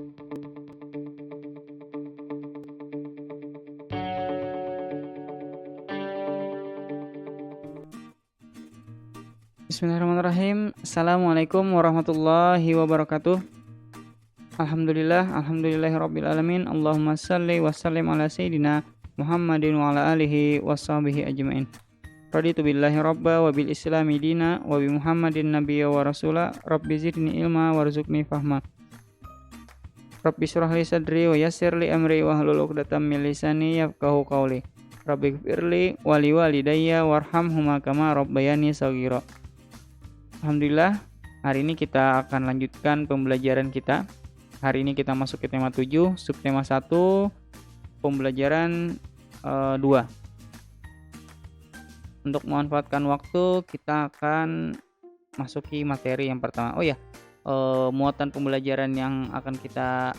Bismillahirrahmanirrahim. Assalamualaikum warahmatullahi wabarakatuh. Alhamdulillahirabbil alamin. Allahumma shalli wa sallim ala sayyidina Muhammadin wa ala alihi washabihi ajmain. Raditu billahi rabba wa bil islami dina wa bi Muhammadin nabiyya wa rasula. Rabbi zidni ilma warzuqni fahma. Rabbi shrah li sadri wa yassir li amri wa hlul 'uqdatam min lisani yafqahu qawli. Rabbi ighfirli wa li walidayya warhamhuma kama rabbayani shaghira. Alhamdulillah, hari ini kita akan lanjutkan pembelajaran kita. Hari ini kita masuk ke tema 7, subtema 1, pembelajaran 2. Untuk memanfaatkan waktu, kita akan masuki materi yang pertama. Muatan pembelajaran yang akan kita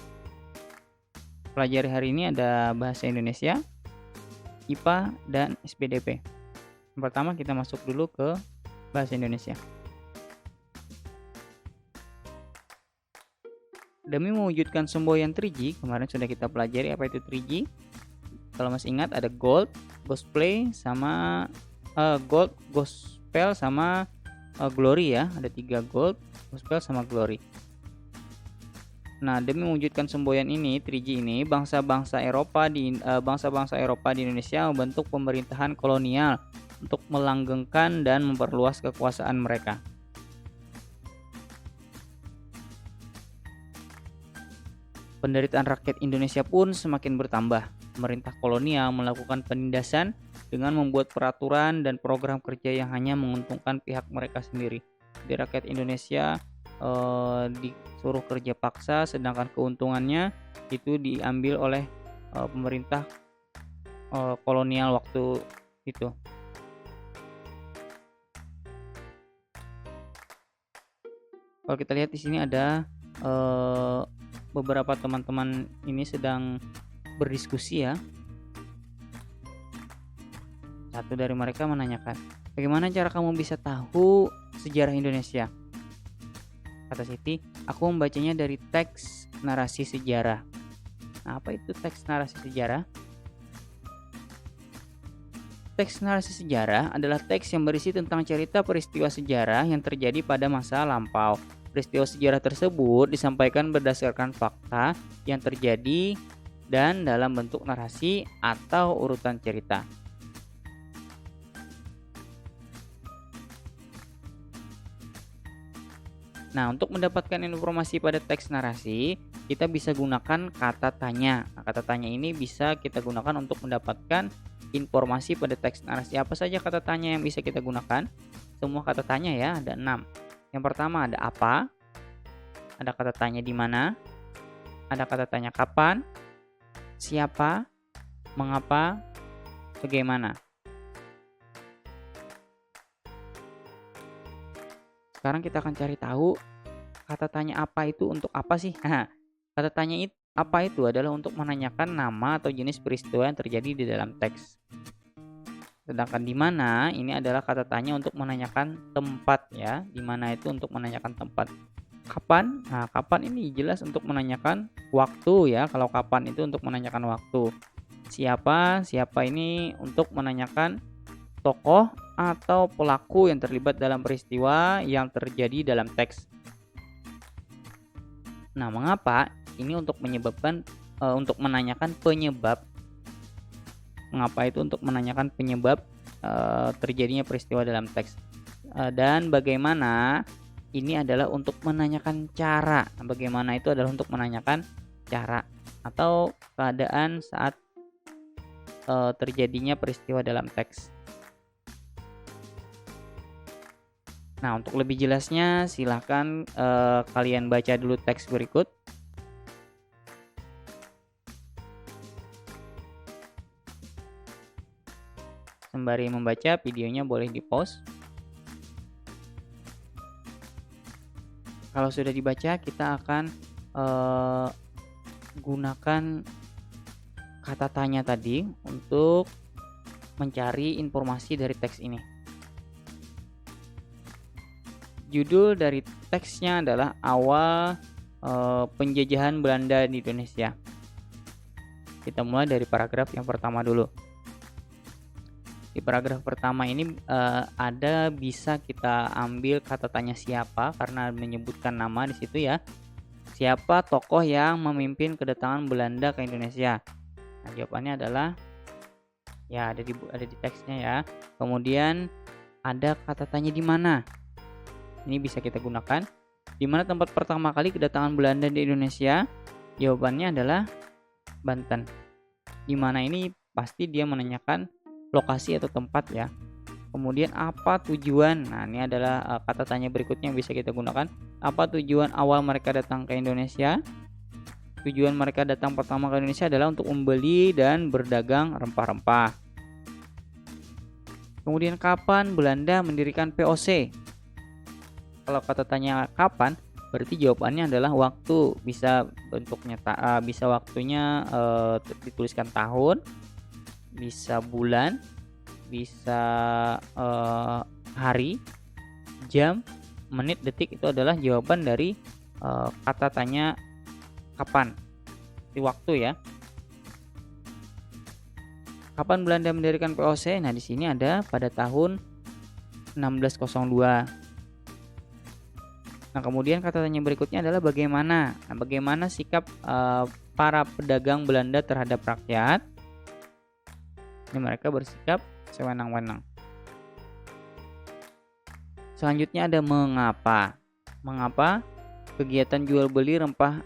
pelajari hari ini ada bahasa Indonesia, IPA, dan SPDP. Yang pertama kita masuk dulu ke bahasa Indonesia. Demi mewujudkan semboyan 3G, kemarin sudah kita pelajari apa itu 3G. Kalau masih ingat ada gold, gospel sama glory ya. Ada 3 gold, gospel sama glory. Nah, demi mewujudkan semboyan ini 3G ini, bangsa-bangsa Eropa di Indonesia membentuk pemerintahan kolonial untuk melanggengkan dan memperluas kekuasaan mereka. Penderitaan rakyat Indonesia pun semakin bertambah. Pemerintah kolonial melakukan penindasan dengan membuat peraturan dan program kerja yang hanya menguntungkan pihak mereka sendiri. Jadi rakyat Indonesia disuruh kerja paksa, sedangkan keuntungannya itu diambil oleh pemerintah kolonial waktu itu. Kalau kita lihat di sini ada beberapa teman-teman ini sedang berdiskusi ya. Satu dari mereka menanyakan, bagaimana cara kamu bisa tahu sejarah Indonesia? Kata Siti, aku membacanya dari teks narasi sejarah. Nah, apa itu teks narasi sejarah? Teks narasi sejarah adalah teks yang berisi tentang cerita peristiwa sejarah yang terjadi pada masa lampau. Peristiwa sejarah tersebut disampaikan berdasarkan fakta yang terjadi dan dalam bentuk narasi atau urutan cerita. Nah, untuk mendapatkan informasi pada teks narasi, kita bisa gunakan kata tanya. Nah, kata tanya ini bisa kita gunakan untuk mendapatkan informasi pada teks narasi. Apa saja kata tanya yang bisa kita gunakan? Semua kata tanya ya, ada 6. Yang pertama ada apa, ada kata tanya di mana, ada kata tanya kapan, siapa, mengapa, bagaimana. Sekarang kita akan cari tahu kata tanya apa itu untuk apa sih? Kata tanya apa itu adalah untuk menanyakan nama atau jenis peristiwa yang terjadi di dalam teks. Sedangkan di mana ini adalah kata tanya untuk menanyakan tempat ya. Di mana itu untuk menanyakan tempat. Kapan? Nah, kapan ini jelas untuk menanyakan waktu ya. Kalau kapan itu untuk menanyakan waktu. Siapa? Siapa ini untuk menanyakan tokoh atau pelaku yang terlibat dalam peristiwa yang terjadi dalam teks. Nah, mengapa? Ini untuk untuk menanyakan penyebab. Mengapa itu untuk menanyakan penyebab terjadinya peristiwa dalam teks. Dan bagaimana ini adalah untuk menanyakan cara. Bagaimana itu adalah untuk menanyakan cara atau keadaan saat terjadinya peristiwa dalam teks. Nah, untuk lebih jelasnya silahkan kalian baca dulu teks berikut. Sembari membaca, videonya boleh di-pause. Kalau sudah dibaca, kita akan gunakan kata tanya tadi untuk mencari informasi dari teks ini. Judul dari teksnya adalah awal penjajahan Belanda di Indonesia. Kita mulai dari paragraf yang pertama dulu. Di paragraf pertama ini ada bisa kita ambil kata tanya siapa karena menyebutkan nama di situ ya. Siapa tokoh yang memimpin kedatangan Belanda ke Indonesia? Nah, jawabannya adalah ya ada di teksnya ya. Kemudian ada kata tanya di mana. Ini bisa kita gunakan. Di mana tempat pertama kali kedatangan Belanda di Indonesia? Jawabannya adalah Banten. Di mana ini pasti dia menanyakan lokasi atau tempat ya. Kemudian apa tujuan? Nah, ini adalah kata tanya berikutnya yang bisa kita gunakan. Apa tujuan awal mereka datang ke Indonesia? Tujuan mereka datang pertama ke Indonesia adalah untuk membeli dan berdagang rempah-rempah. Kemudian kapan Belanda mendirikan VOC? Kalau kata tanya kapan, berarti jawabannya adalah waktu. Bisa bentuknya bisa waktunya dituliskan tahun, bisa bulan, bisa hari, jam, menit, detik. Itu adalah jawaban dari kata tanya kapan, di waktu ya. Kapan Belanda mendirikan VOC? Nah, di sini ada pada tahun 1602. Nah, kemudian kata tanya berikutnya adalah bagaimana. Nah, bagaimana sikap para pedagang Belanda terhadap rakyat? Ini mereka bersikap sewenang-wenang. Selanjutnya ada mengapa. Mengapa kegiatan jual beli rempah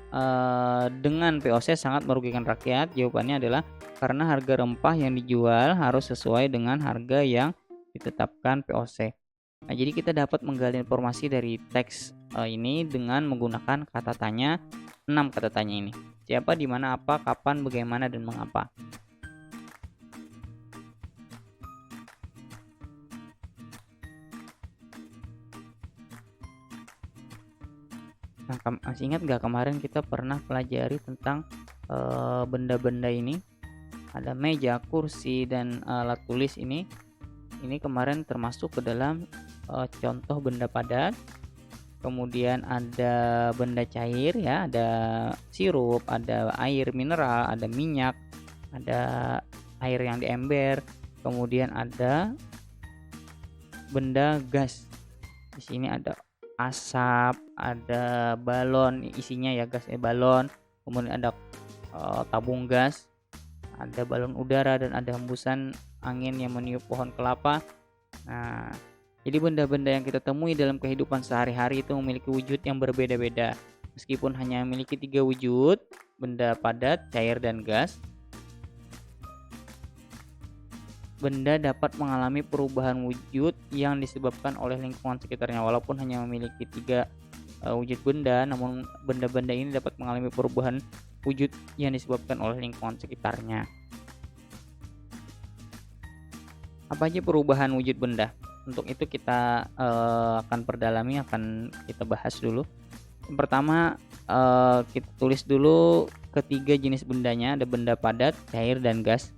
dengan VOC sangat merugikan rakyat? Jawabannya adalah karena harga rempah yang dijual harus sesuai dengan harga yang ditetapkan VOC. Nah, jadi kita dapat menggali informasi dari teks ini dengan menggunakan kata tanya, 6 kata tanya ini. Siapa, di mana, apa, kapan, bagaimana, dan mengapa. Nah, masih ingat gak kemarin kita pernah pelajari tentang benda-benda ini? Ada meja, kursi, dan alat tulis ini. Ini kemarin termasuk ke dalam contoh benda padat. Kemudian ada benda cair ya, ada sirup, ada air mineral, ada minyak, ada air yang di ember. Kemudian ada benda gas. Di sini ada asap, ada balon isinya ya, gasnya balon. Kemudian ada tabung gas, ada balon udara, dan ada hembusan angin yang meniup pohon kelapa. Nah, jadi benda-benda yang kita temui dalam kehidupan sehari-hari itu memiliki wujud yang berbeda-beda. Meskipun hanya memiliki 3 wujud, benda padat, cair, dan gas, benda dapat mengalami perubahan wujud yang disebabkan oleh lingkungan sekitarnya. Walaupun hanya memiliki 3 wujud benda, namun benda-benda ini dapat mengalami perubahan wujud yang disebabkan oleh lingkungan sekitarnya. Apa aja perubahan wujud benda? Untuk itu kita akan perdalami, akan kita bahas dulu. Yang pertama kita tulis dulu ketiga jenis bendanya. Ada benda padat, cair, dan gas.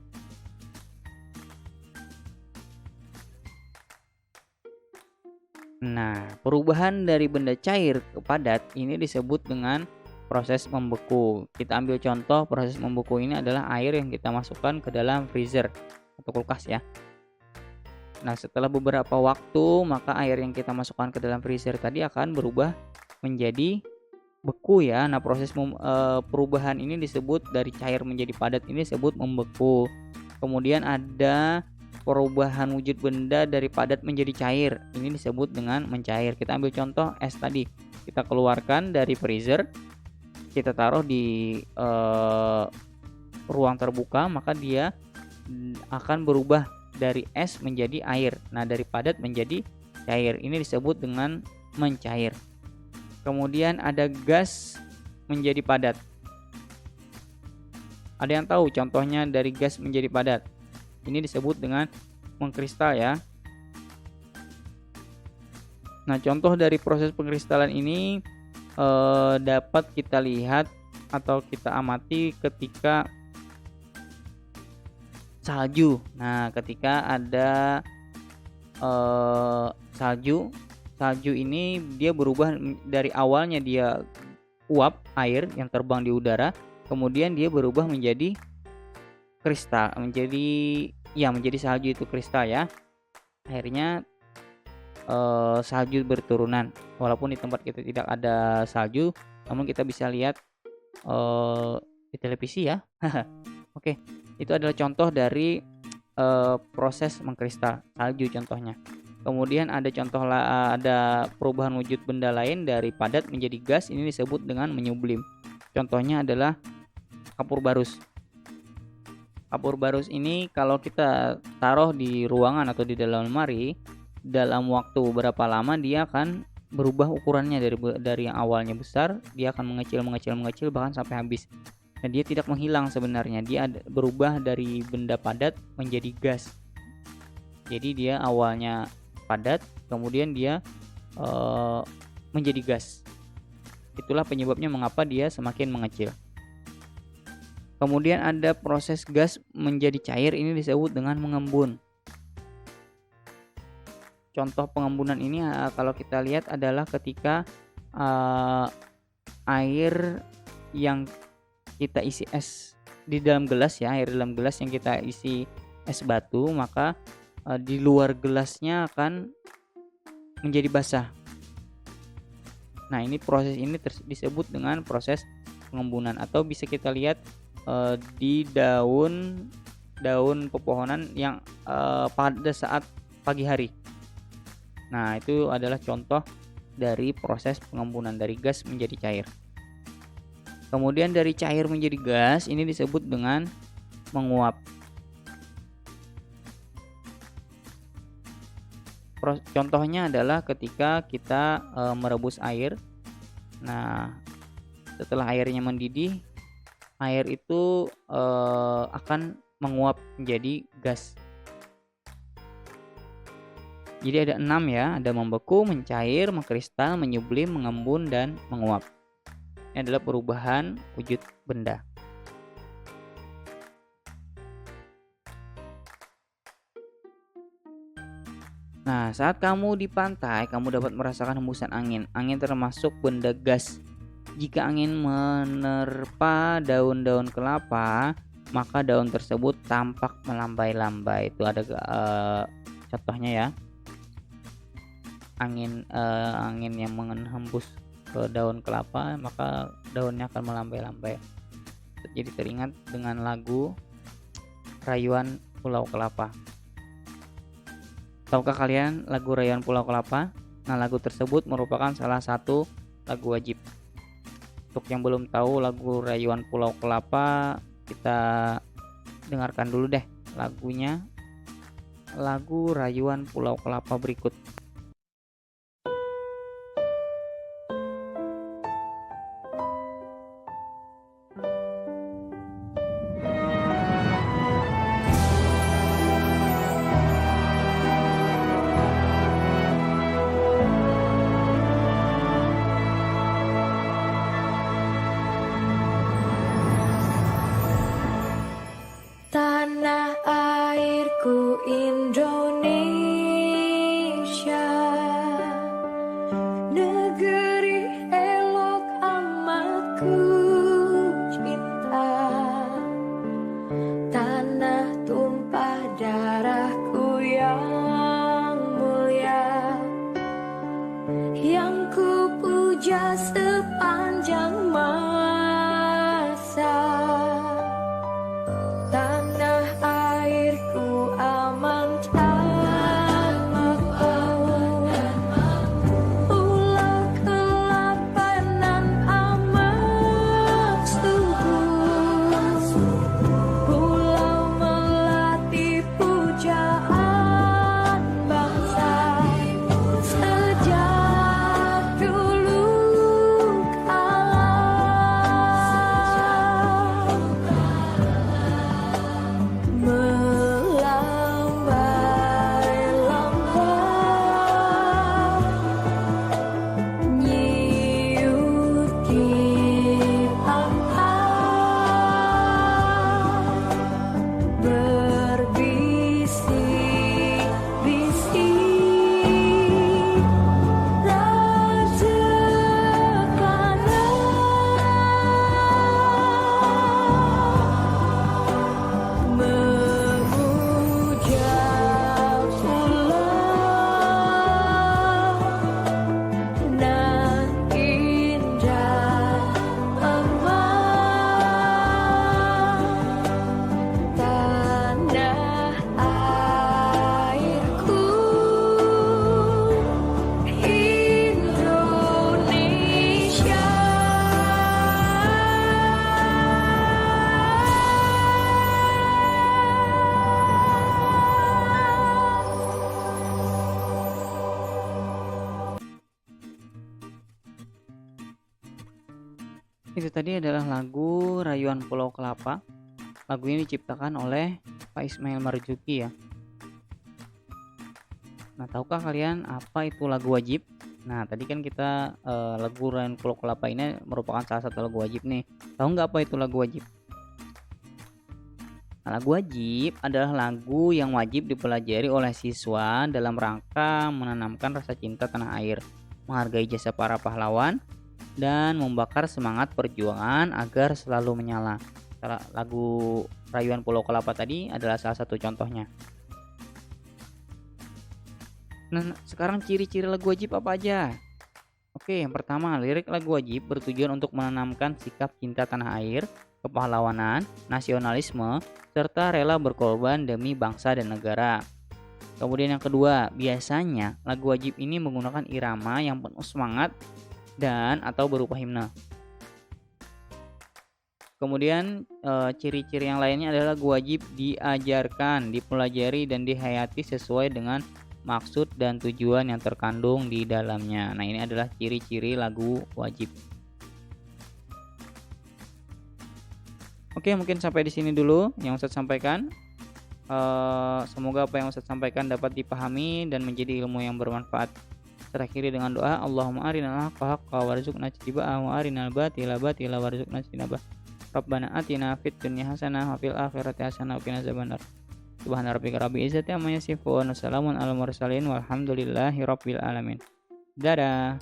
Nah, perubahan dari benda cair ke padat ini disebut dengan proses membeku. Kita ambil contoh, proses membeku ini adalah air yang kita masukkan ke dalam freezer atau kulkas ya. Nah, setelah beberapa waktu, maka air yang kita masukkan ke dalam freezer tadi akan berubah menjadi beku ya. Nah, proses perubahan ini disebut dari cair menjadi padat, ini disebut membeku. Kemudian ada perubahan wujud benda dari padat menjadi cair, ini disebut dengan mencair. Kita ambil contoh es tadi. Kita keluarkan dari freezer, kita taruh di ruang terbuka, maka dia akan berubah dari es menjadi air. Nah, dari padat menjadi cair, ini disebut dengan mencair. Kemudian ada gas menjadi padat. Ada yang tahu contohnya dari gas menjadi padat? Ini disebut dengan mengkristal ya. Nah, contoh dari proses pengkristalan ini dapat kita lihat atau kita amati ketika salju. Nah, ketika ada salju ini dia berubah dari awalnya dia uap air yang terbang di udara, kemudian dia berubah menjadi kristal, menjadi salju, itu kristal ya. Akhirnya salju berturunan. Walaupun di tempat kita tidak ada salju, namun kita bisa lihat di televisi ya. Oke, itu adalah contoh dari proses mengkristal salju contohnya. Kemudian ada ada perubahan wujud benda lain dari padat menjadi gas, ini disebut dengan menyublim. Contohnya adalah kapur barus. Kapur barus ini kalau kita taruh di ruangan atau di dalam lemari, dalam waktu berapa lama dia akan berubah ukurannya, dari yang awalnya besar dia akan mengecil bahkan sampai habis. Dan dia tidak menghilang sebenarnya, dia berubah dari benda padat menjadi gas. Jadi dia awalnya padat, kemudian dia menjadi gas. Itulah penyebabnya mengapa dia semakin mengecil. Kemudian ada proses gas menjadi cair, ini disebut dengan mengembun. Contoh pengembunan ini kalau kita lihat adalah ketika air yang kita isi es di dalam gelas ya, air dalam gelas yang kita isi es batu, maka di luar gelasnya akan menjadi basah. Nah, ini proses ini disebut dengan proses pengembunan, atau bisa kita lihat di daun pepohonan yang pada saat pagi hari. Nah, itu adalah contoh dari proses pengembunan dari gas menjadi cair. Kemudian dari cair menjadi gas ini disebut dengan menguap. Contohnya adalah ketika kita merebus air. Nah, setelah airnya mendidih, air itu akan menguap menjadi gas. Jadi ada 6 ya, ada membeku, mencair, mengkristal, menyublim, mengembun, dan menguap. Ini adalah perubahan wujud benda. Nah, saat kamu di pantai, kamu dapat merasakan hembusan angin. Angin termasuk benda gas. Jika angin menerpa daun-daun kelapa, maka daun tersebut tampak melambai-lambai. Itu ada contohnya ya. Angin yang menghembus ke daun kelapa, maka daunnya akan melambai-lambai. Jadi teringat dengan lagu Rayuan Pulau Kelapa. Tahukah kalian lagu Rayuan Pulau Kelapa? Nah, lagu tersebut merupakan salah satu lagu wajib. Untuk yang belum tahu lagu Rayuan Pulau Kelapa, kita dengarkan dulu deh lagunya. Lagu Rayuan Pulau Kelapa berikut. Tanah airku Indonesia, negeri elok amat ku cinta. Tanah tumpah darahku yang mulia, yang ku puja sepanjang masa. Sejak dulu kala Itu tadi adalah lagu Rayuan Pulau Kelapa. Lagu ini diciptakan oleh Pak Ismail Marzuki ya. Nah, tahukah kalian apa itu lagu wajib? Nah, tadi kan kita lagu Rayuan Pulau Kelapa ini merupakan salah satu lagu wajib nih. Tahu nggak apa itu lagu wajib? Nah, lagu wajib adalah lagu yang wajib dipelajari oleh siswa dalam rangka menanamkan rasa cinta tanah air, menghargai jasa para pahlawan, dan membakar semangat perjuangan agar selalu menyala. Lagu Rayuan Pulau Kelapa tadi adalah salah satu contohnya. Nah, sekarang ciri-ciri lagu wajib apa aja? Oke, yang pertama, lirik lagu wajib bertujuan untuk menanamkan sikap cinta tanah air, kepahlawanan, nasionalisme, serta rela berkorban demi bangsa dan negara. Kemudian yang kedua, biasanya lagu wajib ini menggunakan irama yang penuh semangat dan atau berupa himne. Kemudian ciri-ciri yang lainnya adalah lagu wajib diajarkan, dipelajari, dan dihayati sesuai dengan maksud dan tujuan yang terkandung di dalamnya. Nah, ini adalah ciri-ciri lagu wajib. Oke, mungkin sampai di sini dulu yang Ustadz sampaikan. Semoga apa yang Ustadz sampaikan dapat dipahami dan menjadi ilmu yang bermanfaat. Terakhiri dengan doa, Allahumma arinal haqqa haqqa warzuqna ittiba'ah wa arinal batila batila warzuqna ijtinabah. Rabbana atina fid dunya hasanah wa fil akhirati hasanah wa qina azabannar. Subhana rabbika rabbil izzati amma yasifun. Wassalamun alal mursalin walhamdulillahi rabbil alamin. Dadah.